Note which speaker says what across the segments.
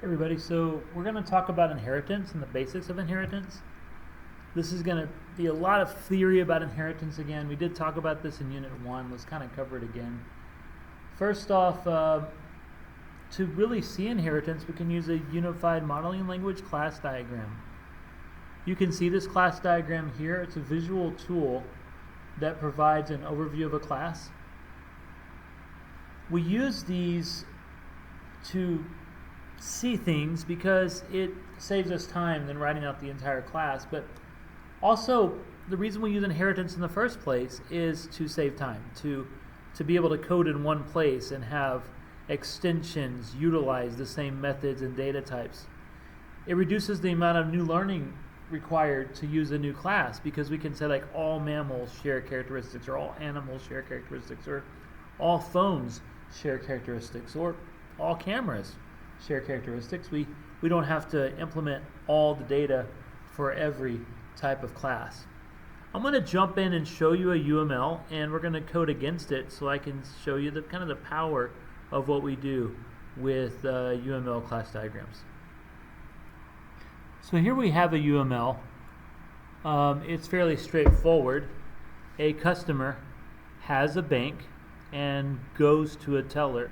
Speaker 1: Everybody, so we're going to talk about inheritance and the basics of inheritance. This is going to be a lot of theory about inheritance again. We did talk about this in Unit 1. Let's kind of cover it again. First off, to really see inheritance, we can use a unified modeling language class diagram. You can see this class diagram here. It's a visual tool that provides an overview of a class. We use these to see things because it saves us time than writing out the entire class, but also the reason we use inheritance in the first place is to save time, to be able to code in one place and have extensions utilize the same methods and data types. It reduces the amount of new learning required to use a new class because we can say like all mammals share characteristics, or all animals share characteristics, or all phones share characteristics, or all cameras share characteristics. We don't have to implement all the data for every type of class. I'm going to jump in and show you a UML, and we're going to code against it so I can show you the kind of the power of what we do with UML class diagrams. So here we have a UML. It's fairly straightforward. A customer has a bank and goes to a teller.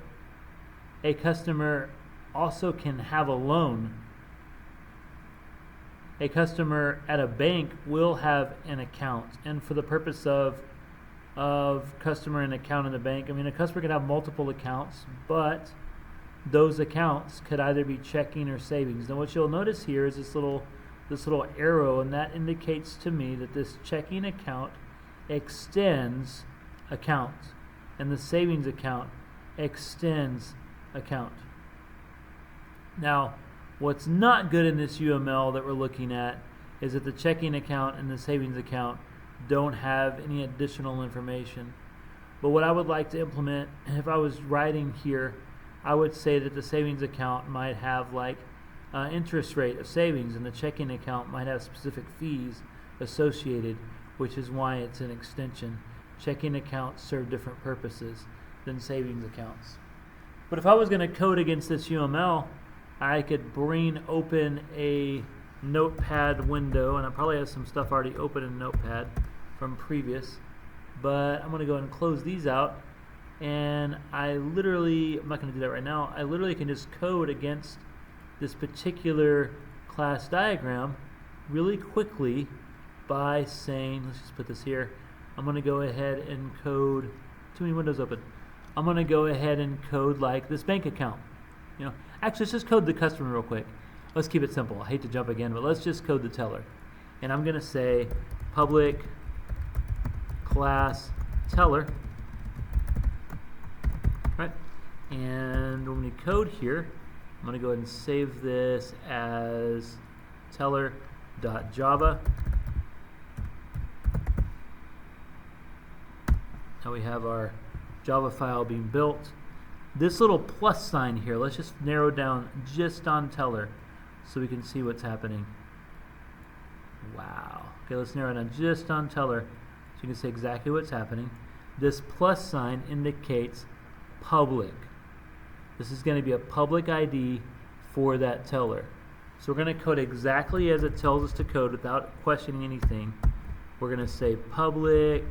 Speaker 1: A customer also can have a loan. A customer at a bank will have an account, and for the purpose of customer and account in the bank, I mean, a customer could have multiple accounts, but those accounts could either be checking or savings. Now what you'll notice here is this little arrow, and that indicates to me that this checking account extends account, and the savings account extends account. Now, what's not good in this UML that we're looking at is that the checking account and the savings account don't have any additional information. But what I would like to implement, if I was writing here, I would say that the savings account might have like interest rate of savings, and the checking account might have specific fees associated, which is why it's an extension. Checking accounts serve different purposes than savings accounts. But if I was going to code against this UML, I could bring open a notepad window, and I probably have some stuff already open in Notepad from previous, but I'm going to go ahead and close these out, and I'm not going to do that right now. I literally can just code against this particular class diagram really quickly by saying, let's just put this here, I'm going to go ahead and code, too many windows open, I'm going to go ahead and code like this bank account. Actually, let's just code the customer real quick. Let's keep it simple. I hate to jump again, but let's just code the teller. And I'm going to say public class teller. Right? And when we code here, I'm going to go ahead and save this as teller.java. Now we have our Java file being built. This little plus sign here, let's just narrow down just on teller so we can see what's happening. Wow. Okay, let's narrow down just on teller so you can see exactly what's happening. This plus sign indicates public. This is going to be a public ID for that teller. So we're going to code exactly as it tells us to code without questioning anything. We're going to say public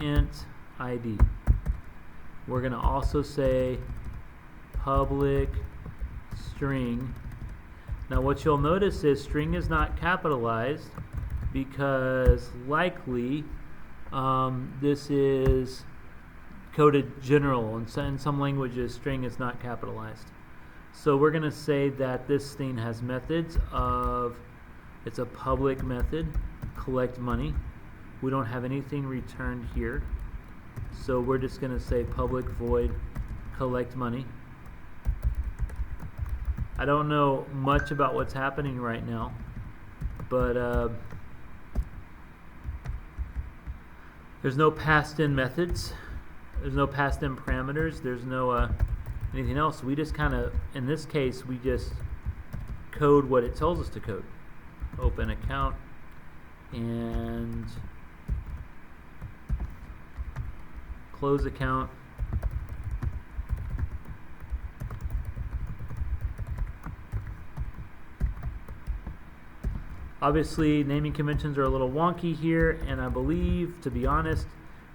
Speaker 1: int ID. We're going to also say public string. Now what you'll notice is string is not capitalized because likely this is coded general, and so in some languages string is not capitalized. So we're going to say that this thing has methods of, it's a public method, collect money. We don't have anything returned here. So we're just going to say public void collect money. I don't know much about what's happening right now, but there's no passed in methods. There's no passed in parameters. There's no anything else. We just kind of, in this case, we just code what it tells us to code. Open account and close account Obviously, naming conventions are a little wonky here, and I believe, to be honest,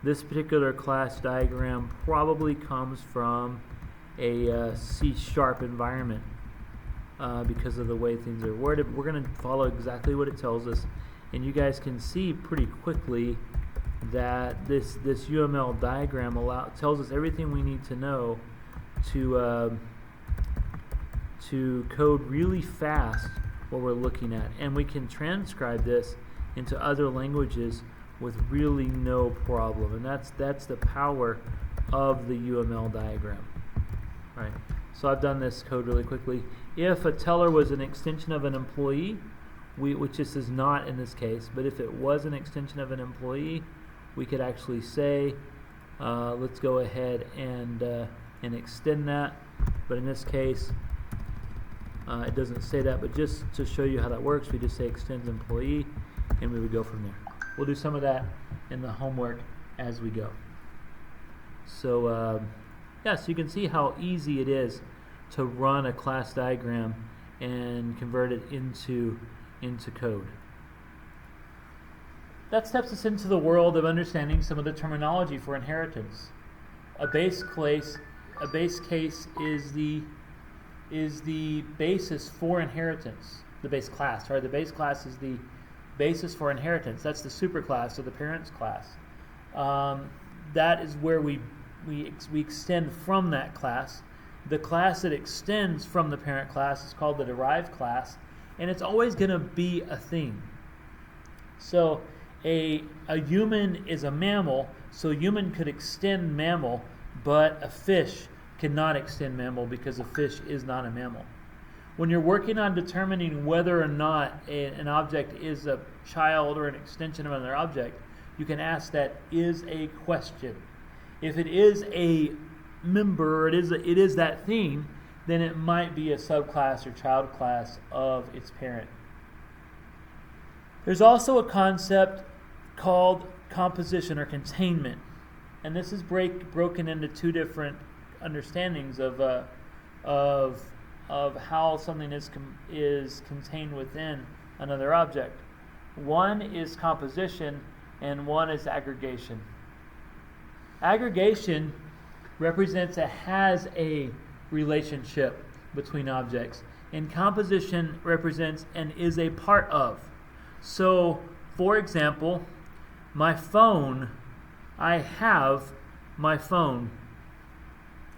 Speaker 1: this particular class diagram probably comes from a C# environment because of the way things are worded. We're going to follow exactly what it tells us, and you guys can see pretty quickly that this UML diagram tells us everything we need to know to code really fast what we're looking at, and we can transcribe this into other languages with really no problem, and that's the power of the UML diagram. Right. So I've done this code really quickly. If a teller was an extension of an employee, which this is not in this case, but if it was an extension of an employee, we could actually say, let's go ahead and extend that. But in this case, it doesn't say that, but just to show you how that works, we just say extends employee, and we would go from there. We'll do some of that in the homework as we go. So, yeah, so you can see how easy it is to run a class diagram and convert it into code. That steps us into the world of understanding some of the terminology for inheritance. A base case is the basis for inheritance. The base class is the basis for inheritance. That's the superclass or the parents class. That is where we extend from that class. The class that extends from the parent class is called the derived class, and it's always going to be a thing. So a human is a mammal, so human could extend mammal, but a fish cannot extend mammal because a fish is not a mammal. When you're working on determining whether or not an object is a child or an extension of another object, you can ask that is a question. If it is a member, it is that thing, then it might be a subclass or child class of its parent. There's also a concept called composition or containment, and this is broken into two different understandings of how something is contained within another object. One is composition, and one is aggregation. Aggregation represents has a relationship between objects, and composition represents and is a part of. So, for example, my phone, I have my phone.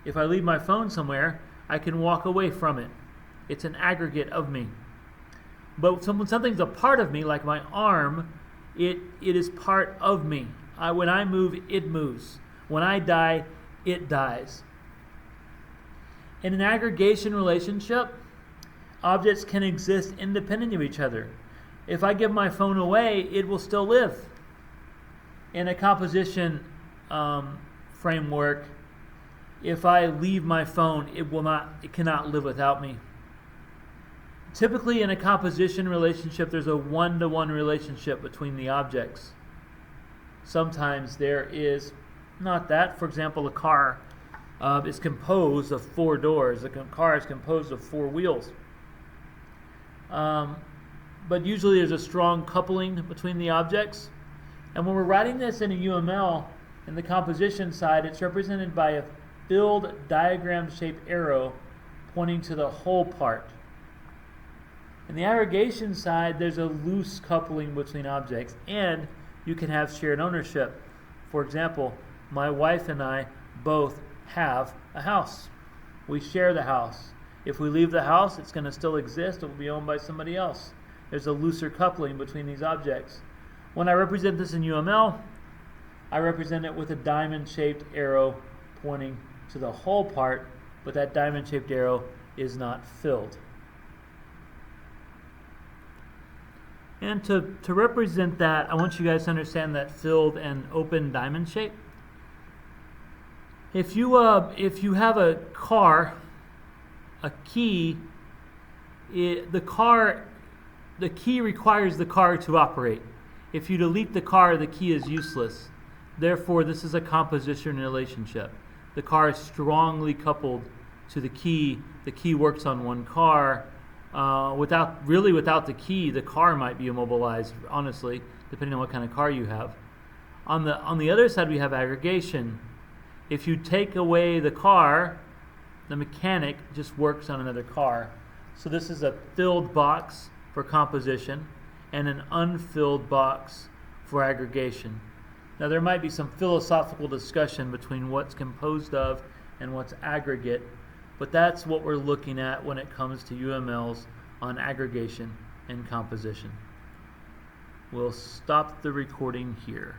Speaker 1: If I leave my phone somewhere, I can walk away from it. It's an aggregate of me. But when something's a part of me, like my arm, it is part of me. When I move, it moves. When I die, it dies. In an aggregation relationship, objects can exist independent of each other. If I give my phone away, it will still live. In a composition framework, if I leave my phone, it cannot live without me. Typically in a composition relationship, there's a one-to-one relationship between the objects. Sometimes there is not that. For example, a car is composed of 4 doors. A car is composed of 4 wheels. But usually there's a strong coupling between the objects. And when we're writing this in a UML, in the composition side, it's represented by a filled diagram-shaped arrow pointing to the whole part. In the aggregation side, there's a loose coupling between objects, and you can have shared ownership. For example, my wife and I both have a house. We share the house. If we leave the house, it's going to still exist. It will be owned by somebody else. There's a looser coupling between these objects. When I represent this in UML, I represent it with a diamond-shaped arrow pointing to the whole part, but that diamond-shaped arrow is not filled. And to represent that, I want you guys to understand that filled and open diamond shape. If you have a car, a key, the key requires the car to operate. If you delete the car, the key is useless. Therefore, this is a composition relationship. The car is strongly coupled to the key. The key works on one car. without the key, the car might be immobilized, honestly, depending on what kind of car you have. On the other side, we have aggregation. If you take away the car, the mechanic just works on another car. So this is a filled box for composition and an unfilled box for aggregation. Now there might be some philosophical discussion between what's composed of and what's aggregate, but that's what we're looking at when it comes to UMLs on aggregation and composition. We'll stop the recording here.